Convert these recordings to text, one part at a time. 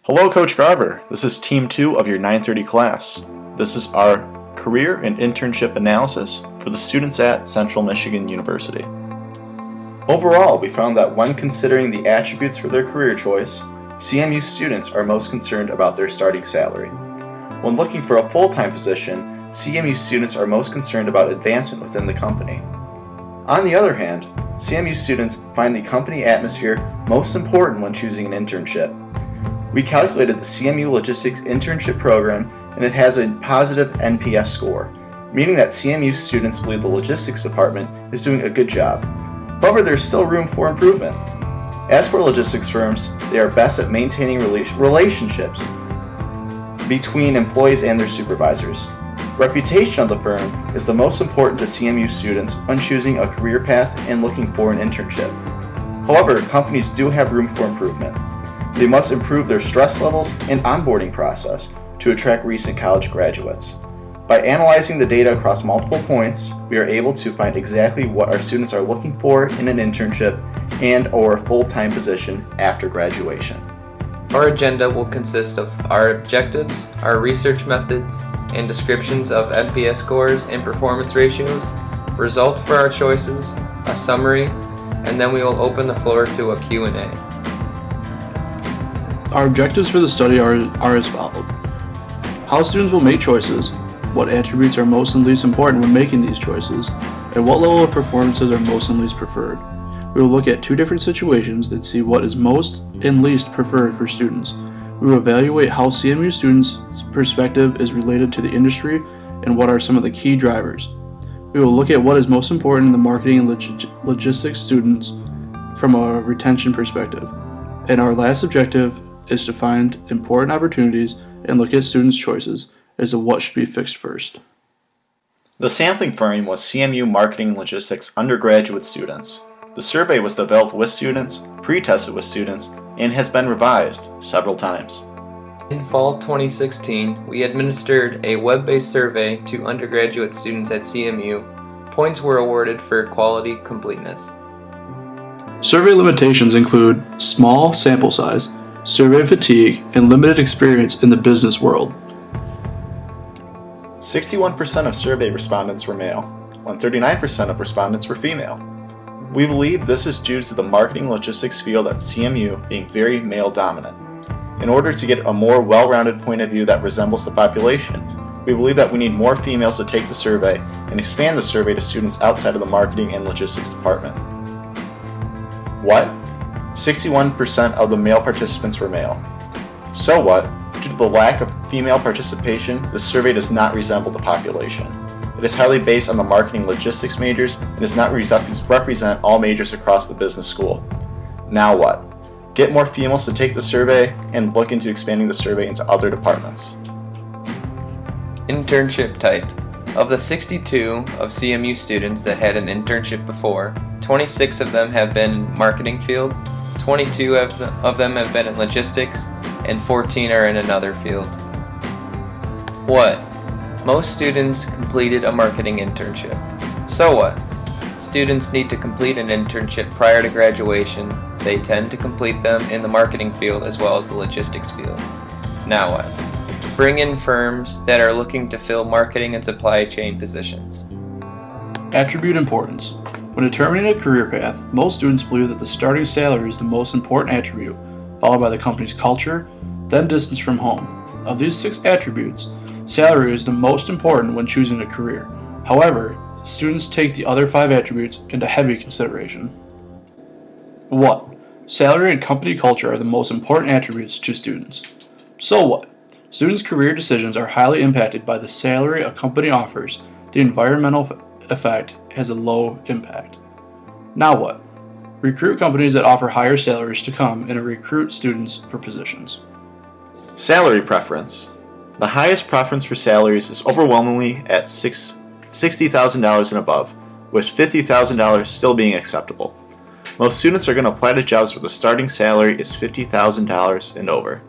Hello, Coach Garver. This is Team 2 of your 930 class. This is our career and internship analysis for the students at Central Michigan University. Overall, we found that when considering the attributes for their career choice, CMU students are most concerned about their starting salary. When looking for a full-time position, CMU students are most concerned about advancement within the company. On the other hand, CMU students find the company atmosphere most important when choosing an internship. We calculated the CMU Logistics Internship Program, and it has a positive NPS score, meaning that CMU students believe the logistics department is doing a good job. However, there's still room for improvement. As for logistics firms, they are best at maintaining relationships between employees and their supervisors. Reputation of the firm is the most important to CMU students when choosing a career path and looking for an internship. However, companies do have room for improvement. They must improve their stress levels and onboarding process to attract recent college graduates. By analyzing the data across multiple points, we are able to find exactly what our students are looking for in an internship and/or full-time position after graduation. Our agenda will consist of our objectives, our research methods, and descriptions of NPS scores and performance ratios, results for our choices, a summary, and then we will open the floor to a Q&A. Our objectives for the study are as follows. How students will make choices, what attributes are most and least important when making these choices, and what level of performances are most and least preferred. We will look at two different situations and see what is most and least preferred for students. We will evaluate how CMU students' perspective is related to the industry and what are some of the key drivers. We will look at what is most important in the marketing and logistics students from a retention perspective. And our last objective is to find important opportunities and look at students' choices as to what should be fixed first. The sampling frame was CMU Marketing and Logistics undergraduate students. The survey was developed with students, pre-tested with students, and has been revised several times. In fall 2016, we administered a web-based survey to undergraduate students at CMU. Points were awarded for quality completeness. Survey limitations include small sample size, survey fatigue, and limited experience in the business world. 61% of survey respondents were male, when 39% of respondents were female. We believe this is due to the marketing logistics field at CMU being very male dominant. In order to get a more well-rounded point of view that resembles the population, we believe that we need more females to take the survey and expand the survey to students outside of the marketing and logistics department. What? 61% of the male participants were male. So what? Due to the lack of female participation, the survey does not resemble the population. It is highly based on the marketing logistics majors and does not represent all majors across the business school. Now what? Get more females to take the survey and look into expanding the survey into other departments. Internship type. Of the 62 of CMU students that had an internship before, 26 of them have been in marketing field, 22 of them have been in logistics, and 14 are in another field. What? Most students completed a marketing internship. So what? Students need to complete an internship prior to graduation. They tend to complete them in the marketing field as well as the logistics field. Now what? Bring in firms that are looking to fill marketing and supply chain positions. Attribute importance. When determining a career path, most students believe that the starting salary is the most important attribute, followed by the company's culture, then distance from home. Of these 6 attributes, salary is the most important when choosing a career. However, students take the other 5 attributes into heavy consideration. What? Salary and company culture are the most important attributes to students. So what? Students' career decisions are highly impacted by the salary a company offers. The environmental effect has a low impact. Now what? Recruit companies that offer higher salaries to come and recruit students for positions. Salary preference. The highest preference for salaries is overwhelmingly at $60,000 and above, with $50,000 still being acceptable. Most students are going to apply to jobs where the starting salary is $50,000 and over.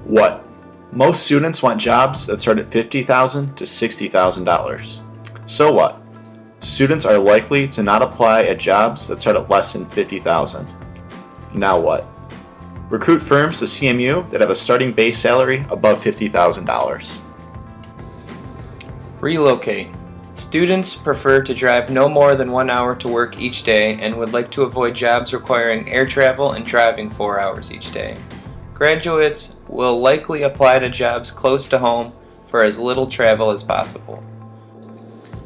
What? Most students want jobs that start at $50,000 to $60,000. So what? Students are likely to not apply at jobs that start at less than $50,000. Now what? Recruit firms to CMU that have a starting base salary above $50,000. Relocate. Students prefer to drive no more than 1 hour to work each day and would like to avoid jobs requiring air travel and driving 4 hours each day. Graduates will likely apply to jobs close to home for as little travel as possible.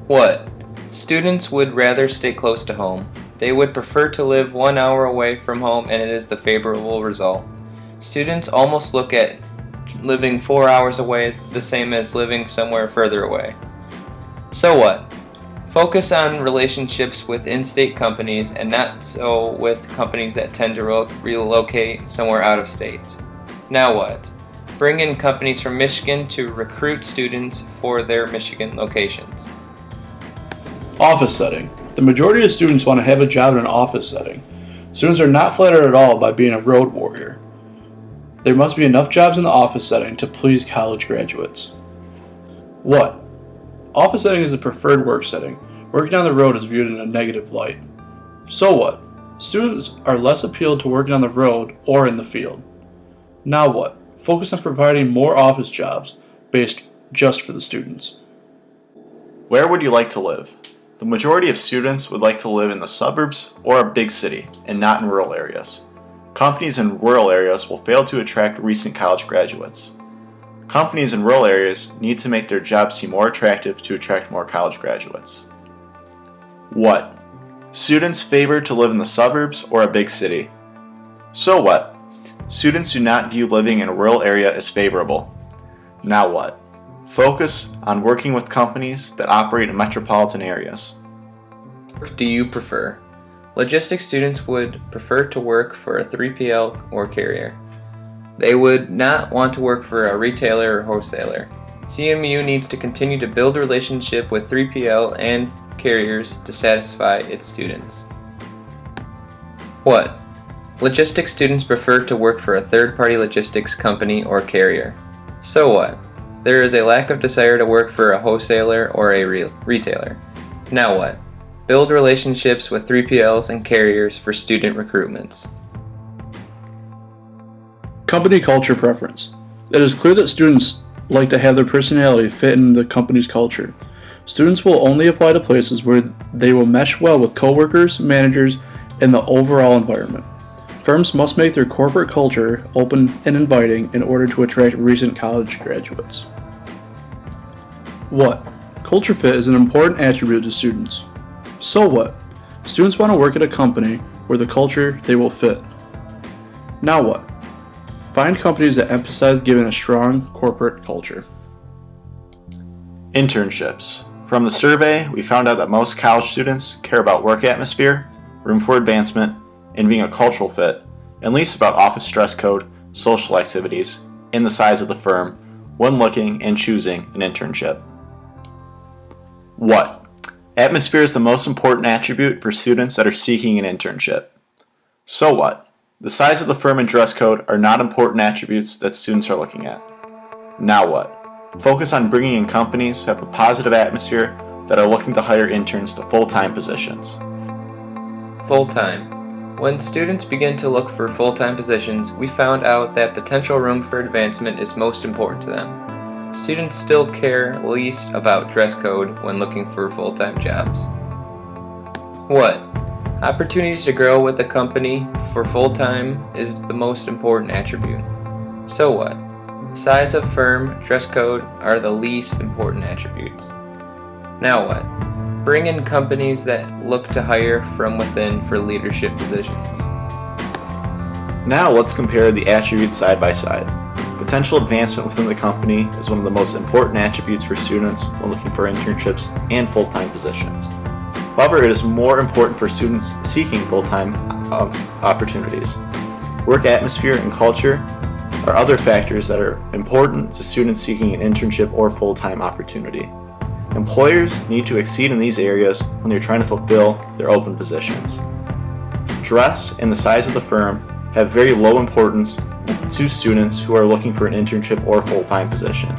What? Students would rather stay close to home. They would prefer to live 1 hour away from home, and it is the favorable result. Students almost look at living 4 hours away as the same as living somewhere further away. So what? Focus on relationships with in-state companies and not so with companies that tend to relocate somewhere out of state. Now what? Bring in companies from Michigan to recruit students for their Michigan locations. Office setting. The majority of students want to have a job in an office setting. Students are not flattered at all by being a road warrior. There must be enough jobs in the office setting to please college graduates. What? Office setting is the preferred work setting. Working on the road is viewed in a negative light. So what? Students are less appealed to working on the road or in the field. Now what? Focus on providing more office jobs based just for the students. Where would you like to live? The majority of students would like to live in the suburbs or a big city and not in rural areas. Companies in rural areas will fail to attract recent college graduates. Companies in rural areas need to make their jobs seem more attractive to attract more college graduates. What? Students favor to live in the suburbs or a big city. So what? Students do not view living in a rural area as favorable. Now what? Focus on working with companies that operate in metropolitan areas. What do you prefer? Logistics students would prefer to work for a 3PL or carrier. They would not want to work for a retailer or wholesaler. CMU needs to continue to build a relationship with 3PL and carriers to satisfy its students. What? Logistics students prefer to work for a third-party logistics company or carrier. So what? There is a lack of desire to work for a wholesaler or a retailer. Now what? Build relationships with 3PLs and carriers for student recruitments. Company culture preference. It is clear that students like to have their personality fit in the company's culture. Students will only apply to places where they will mesh well with coworkers, managers, and the overall environment. Firms must make their corporate culture open and inviting in order to attract recent college graduates. What? Culture fit is an important attribute to students. So what? Students want to work at a company where the culture they will fit. Now what? Find companies that emphasize giving a strong corporate culture. Internships. From the survey, we found out that most college students care about work atmosphere, room for advancement, and being a cultural fit, and least about office dress code, social activities, and the size of the firm when looking and choosing an internship. What? Atmosphere is the most important attribute for students that are seeking an internship. So what? The size of the firm and dress code are not important attributes that students are looking at. Now what? Focus on bringing in companies who have a positive atmosphere that are looking to hire interns to full-time positions. Full-time. When students begin to look for full-time positions, we found out that potential room for advancement is most important to them. Students still care least about dress code when looking for full-time jobs. What? Opportunities to grow with the company for full-time is the most important attribute. So what? Size of firm, dress code are the least important attributes. Now what? Bring in companies that look to hire from within for leadership positions. Now let's compare the attributes side by side. Potential advancement within the company is one of the most important attributes for students when looking for internships and full-time positions. However, it is more important for students seeking full-time opportunities. Work atmosphere and culture are other factors that are important to students seeking an internship or full-time opportunity. Employers need to exceed in these areas when they're trying to fulfill their open positions. Dress and the size of the firm have very low importance to students who are looking for an internship or full-time position.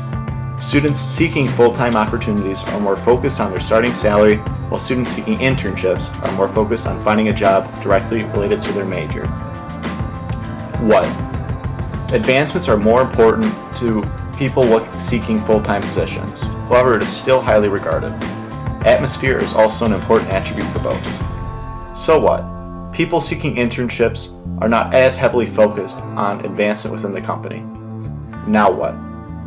Students seeking full-time opportunities are more focused on their starting salary, while students seeking internships are more focused on finding a job directly related to their major. What? Advancements are more important to people seeking full-time positions. However, it is still highly regarded. Atmosphere is also an important attribute for both. So what? People seeking internships are not as heavily focused on advancement within the company. Now what?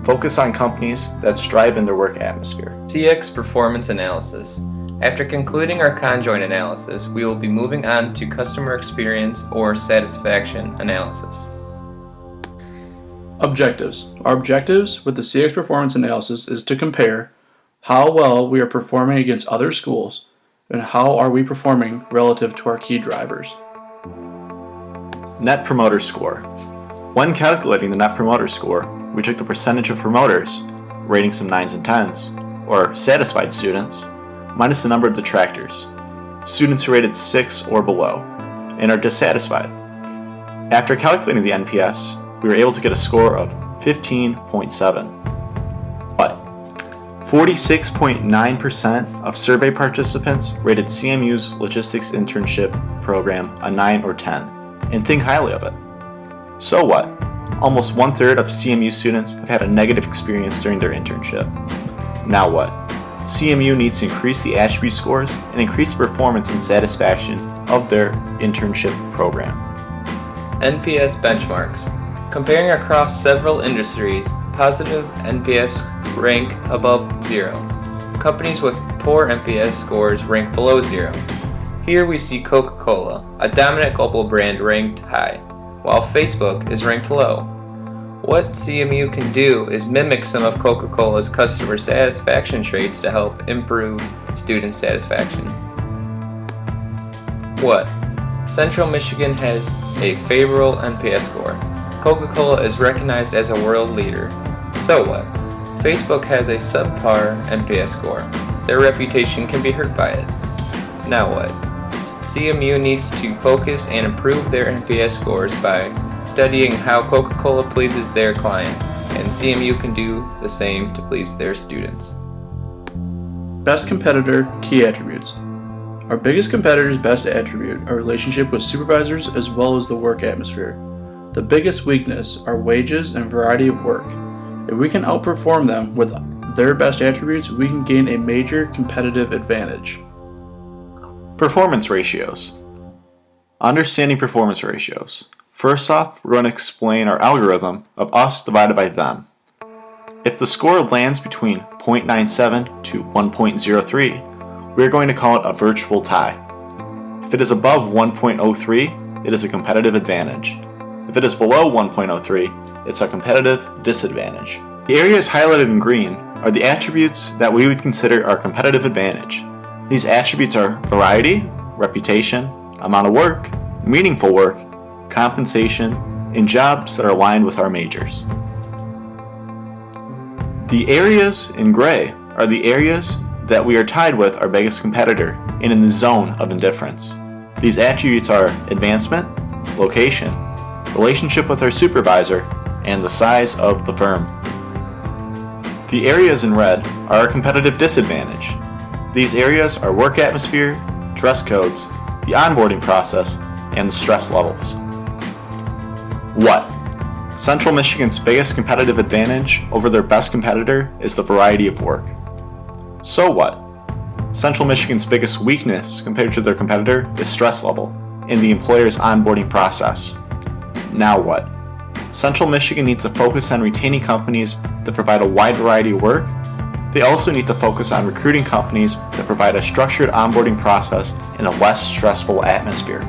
Focus on companies that strive in their work atmosphere. CX Performance Analysis. After concluding our conjoint analysis, we will be moving on to customer experience or satisfaction analysis. Objectives. Our objectives with the CX performance analysis is to compare how well we are performing against other schools and how are we performing relative to our key drivers. Net Promoter Score. When calculating the Net Promoter Score, we took the percentage of promoters, rating some 9s and 10s, or satisfied students, minus the number of detractors, students who rated 6 or below, and are dissatisfied. After calculating the NPS, we were able to get a score of 15.7. But 46.9% of survey participants rated CMU's logistics internship program a 9 or 10, and think highly of it. So what? Almost 1/3 of CMU students have had a negative experience during their internship. Now what? CMU needs to increase the attribute scores and increase the performance and satisfaction of their internship program. NPS benchmarks. Comparing across several industries, positive NPS rank above 0. Companies with poor NPS scores rank below 0. Here we see Coca-Cola, a dominant global brand, ranked high, while Facebook is ranked low. What CMU can do is mimic some of Coca-Cola's customer satisfaction traits to help improve student satisfaction. What? Central Michigan has a favorable NPS score. Coca-Cola is recognized as a world leader. So what? Facebook has a subpar NPS score. Their reputation can be hurt by it. Now what? CMU needs to focus and improve their NPS scores by studying how Coca-Cola pleases their clients, and CMU can do the same to please their students. Best competitor key attributes. Our biggest competitor's best attribute, our relationship with supervisors as well as the work atmosphere. The biggest weakness are wages and variety of work. If we can outperform them with their best attributes, we can gain a major competitive advantage. Performance ratios. Understanding performance ratios. First off, we're going to explain our algorithm of us divided by them. If the score lands between 0.97 to 1.03, we are going to call it a virtual tie. If it is above 1.03, it is a competitive advantage. If it is below 1.03, it's a competitive disadvantage. The areas highlighted in green are the attributes that we would consider our competitive advantage. These attributes are variety, reputation, amount of work, meaningful work, compensation, and jobs that are aligned with our majors. The areas in gray are the areas that we are tied with our biggest competitor and in the zone of indifference. These attributes are advancement, location, relationship with our supervisor, and the size of the firm. The areas in red are our competitive disadvantage. These areas are work atmosphere, dress codes, the onboarding process, and the stress levels. What? Central Michigan's biggest competitive advantage over their best competitor is the variety of work. So what? Central Michigan's biggest weakness compared to their competitor is stress level in the employer's onboarding process. Now what? Central Michigan needs to focus on retaining companies that provide a wide variety of work. They also need to focus on recruiting companies that provide a structured onboarding process in a less stressful atmosphere.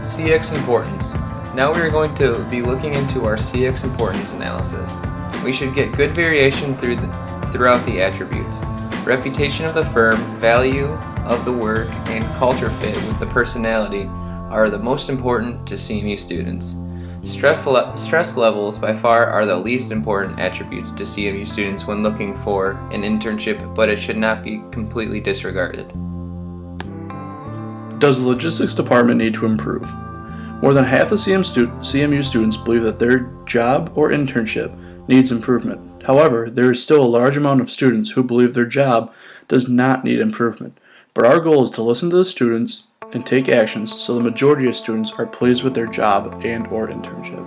CX importance. Now we are going to be looking into our CX importance analysis. We should get good variation throughout the attributes. Reputation of the firm, value of the work, and culture fit with the personality are the most important to CMU students. Stress levels by far are the least important attributes to CMU students when looking for an internship, but it should not be completely disregarded. Does the logistics department need to improve? More than half of CMU students believe that their job or internship needs improvement. However, there is still a large amount of students who believe their job does not need improvement. But our goal is to listen to the students and take actions so the majority of students are pleased with their job and/or internship.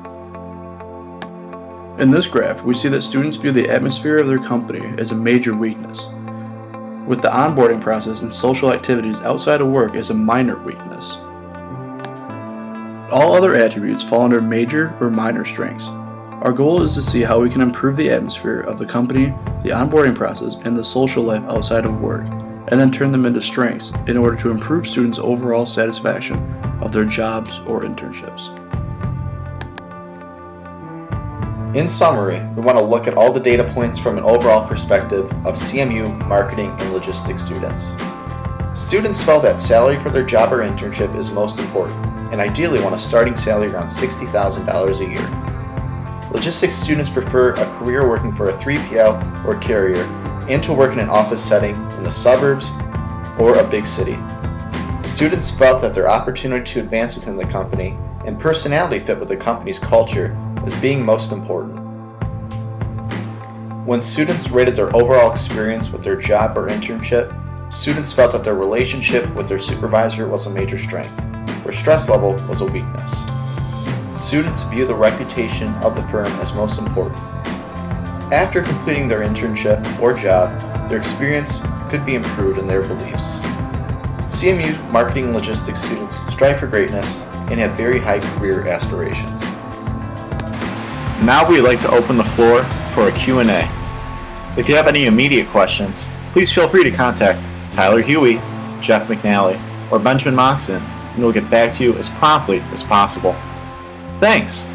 In this graph, we see that students view the atmosphere of their company as a major weakness, with the onboarding process and social activities outside of work as a minor weakness. All other attributes fall under major or minor strengths. Our goal is to see how we can improve the atmosphere of the company, the onboarding process, and the social life outside of work, and then turn them into strengths in order to improve students' overall satisfaction of their jobs or internships. In summary, we want to look at all the data points from an overall perspective of CMU marketing and logistics students. Students felt that salary for their job or internship is most important, and ideally want a starting salary around $60,000 a year. Logistics students prefer a career working for a 3PL or carrier and to work in an office setting in the suburbs or a big city. Students felt that their opportunity to advance within the company and personality fit with the company's culture as being most important. When students rated their overall experience with their job or internship, students felt that their relationship with their supervisor was a major strength, where stress level was a weakness. Students view the reputation of the firm as most important. After completing their internship or job, their experience could be improved in their beliefs. CMU marketing and logistics students strive for greatness and have very high career aspirations. Now we'd like to open the floor for a Q&A. If you have any immediate questions, please feel free to contact Tyler Huey, Jeff McNally, or Benjamin Moxon, and we'll get back to you as promptly as possible. Thanks!